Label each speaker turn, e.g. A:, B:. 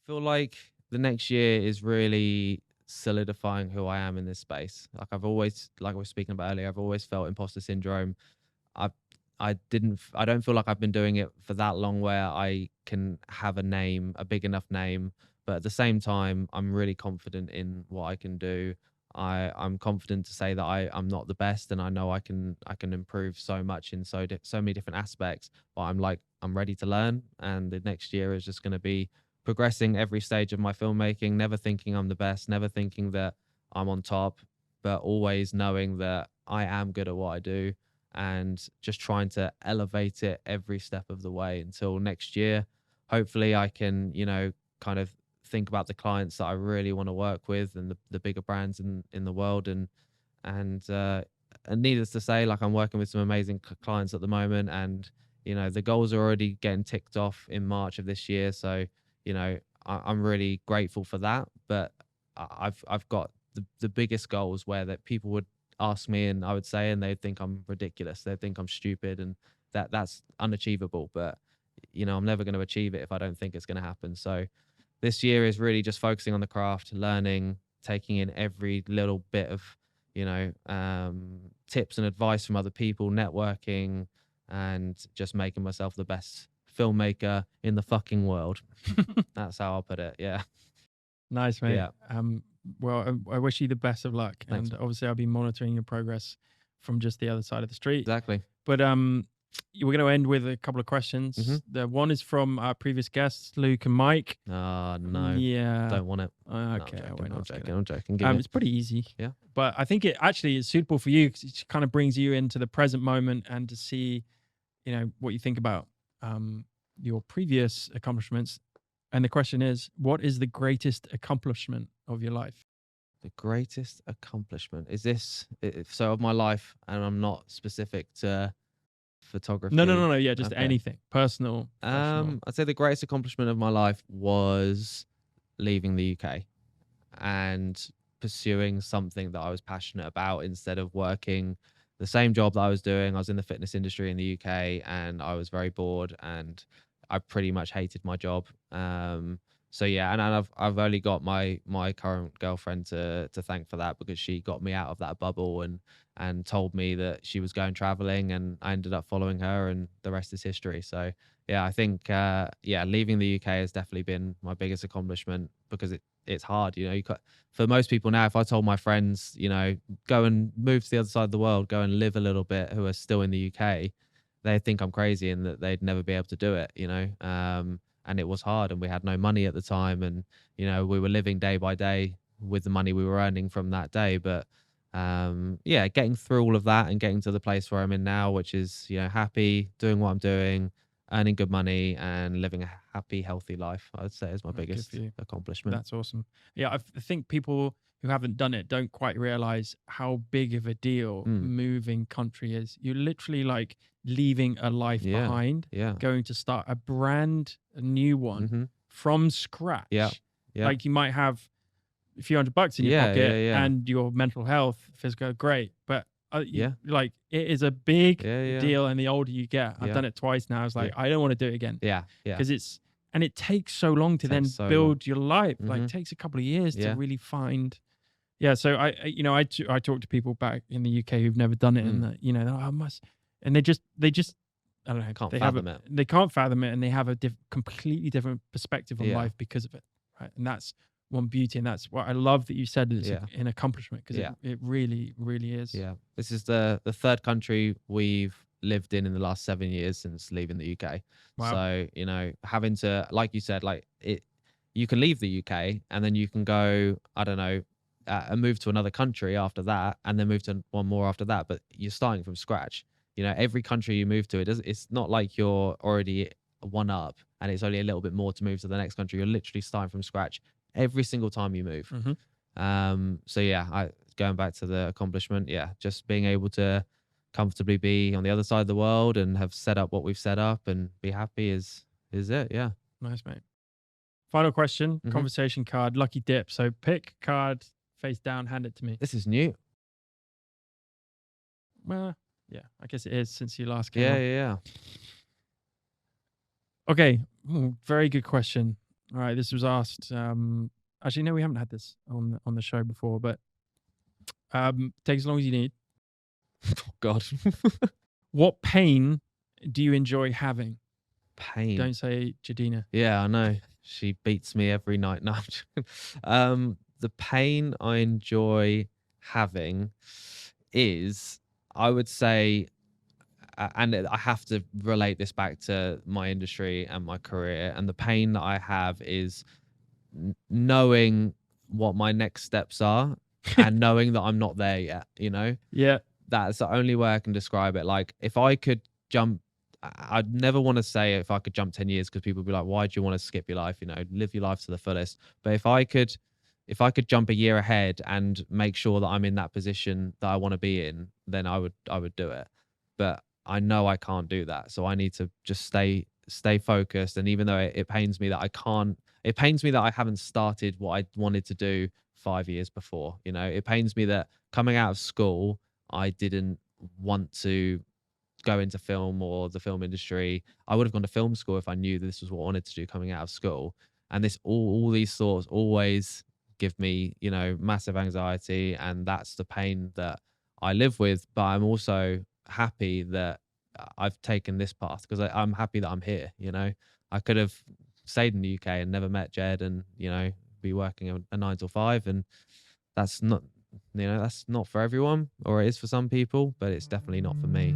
A: feel like the next year is really solidifying who I am in this space. Like I've always, like I was speaking about earlier, I've always felt imposter syndrome. I I don't feel like I've been doing it for that long where I can have a name, a big enough name, but at the same time, I'm really confident in what I can do. I'm confident to say that I'm not the best, and I know I can improve so much in so many different aspects. But I'm ready to learn, and the next year is just going to be progressing every stage of my filmmaking. Never thinking I'm the best, never thinking that I'm on top, but always knowing that I am good at what I do, and just trying to elevate it every step of the way until next year. Hopefully, I can kind of think about the clients that I really want to work with and the bigger brands in the world. And and needless to say, like I'm working with some amazing clients at the moment, and the goals are already getting ticked off in March of this year. So I'm really grateful for that. But I've got the biggest goals where that people would ask me, and I would say, and they'd think I'm ridiculous. They'd think I'm stupid, and that's unachievable. But I'm never going to achieve it if I don't think it's going to happen. So this year is really just focusing on the craft, learning, taking in every little bit of, tips and advice from other people, networking, and just making myself the best filmmaker in the fucking world. That's how I'll put it. Yeah.
B: Nice, mate.
A: Yeah.
B: Well, I wish you the best of luck.
A: Thanks.
B: And obviously I'll be monitoring your progress from just the other side of the street.
A: Exactly.
B: But we're going to end with a couple of questions.
A: Mm-hmm.
B: The one is from our previous guests, Luke and Mike.
A: No.
B: Yeah.
A: Don't want it.
B: Okay.
A: No, I'm joking.
B: It's pretty easy.
A: Yeah.
B: But I think it actually is suitable for you because it kind of brings you into the present moment and to see, what you think about your previous accomplishments. And the question is, what is the greatest accomplishment of your life?
A: The greatest accomplishment is this. So of my life, and I'm not specific to photography.
B: No. Yeah, just
A: Okay.
B: anything personal. Professional.
A: I'd say the greatest accomplishment of my life was leaving the UK and pursuing something that I was passionate about instead of working the same job that I was doing. I was in the fitness industry in the UK, and I was very bored, and I pretty much hated my job. So yeah, and I've only got my current girlfriend to thank for that, because she got me out of that bubble and told me that she was going traveling, and I ended up following her, and the rest is history. So yeah, I think leaving the UK has definitely been my biggest accomplishment, because it's hard. For most people now, if I told my friends, go and move to the other side of the world, go and live a little bit, who are still in the UK, they think I'm crazy and that they'd never be able to do it, and it was hard, and we had no money at the time, and we were living day by day with the money we were earning from that day. But getting through all of that and getting to the place where I'm in now, which is happy, doing what I'm doing, earning good money, and living a happy, healthy life, I would say is my biggest accomplishment.
B: That's awesome. Yeah, I think people who haven't done it don't quite realize how big of a deal moving country is. You're literally like leaving a life behind, going to start a new one from scratch.
A: Yeah.
B: Like you might have a few $100 in your pocket and your mental health, physical, great. But like it is a big deal. And the older you get, I've done it twice now. It's like, I don't want to do it again.
A: Yeah.
B: Because it takes so long to then build your life. Like it takes a couple of years to really find. Yeah. So I talk to people back in the UK who've never done it, and I must, and they just, I don't know.
A: Can't fathom it.
B: They can't fathom it, and they have a completely different perspective on life because of it. Right. And that's one beauty, and that's what I love that you said it's an accomplishment, because it really, really is.
A: Yeah. This is the third country we've lived in the last 7 years since leaving the UK.
B: Wow.
A: So, having to, like you said, you can leave the UK and then you can go, I don't know, and move to another country after that, and then move to one more after that. But you're starting from scratch. Every country you move to, it's not like you're already one up and it's only a little bit more to move to the next country. You're literally starting from scratch every single time you move. So yeah, going back to the accomplishment, just being able to comfortably be on the other side of the world and have set up what we've set up and be happy is it. Yeah.
B: Nice, mate. Final question, conversation card, lucky dip. So pick card face down, hand it to me.
A: This is new.
B: Well, yeah, I guess it is since you last came on.
A: Yeah.
B: Okay, very good question. All right, this was asked. Actually, no, we haven't had this on the show before, but take as long as you need.
A: Oh God.
B: What pain do you enjoy having?
A: Pain.
B: Don't say Jadina.
A: Yeah, I know. She beats me every night. No, the pain I enjoy having is, I would say, and I have to relate this back to my industry and my career. And the pain that I have is knowing what my next steps are and knowing that I'm not there yet, you know?
B: Yeah.
A: That's the only way I can describe it. Like, if I could jump, I'd never want to say if I could jump 10 years, because people would be like, why do you want to skip your life? You know, live your life to the fullest. But if I could jump a year ahead and make sure that I'm in that position that I want to be in, then I would do it. But I know I can't do that. So I need to just stay focused. And even though it pains me that it pains me that I haven't started what I wanted to do 5 years before. You know, it pains me that coming out of school, I didn't want to go into film or the film industry. I would have gone to film school if I knew this was what I wanted to do coming out of school. And this all these thoughts always give me, you know, massive anxiety, and that's the pain that I live with. But I'm also happy that I've taken this path, because I'm happy that I'm here. You know, I could have stayed in the UK and never met Jed, and, you know, be working a 9 to 5, and that's not, you know, that's not for everyone, or it is for some people, but it's definitely not for me.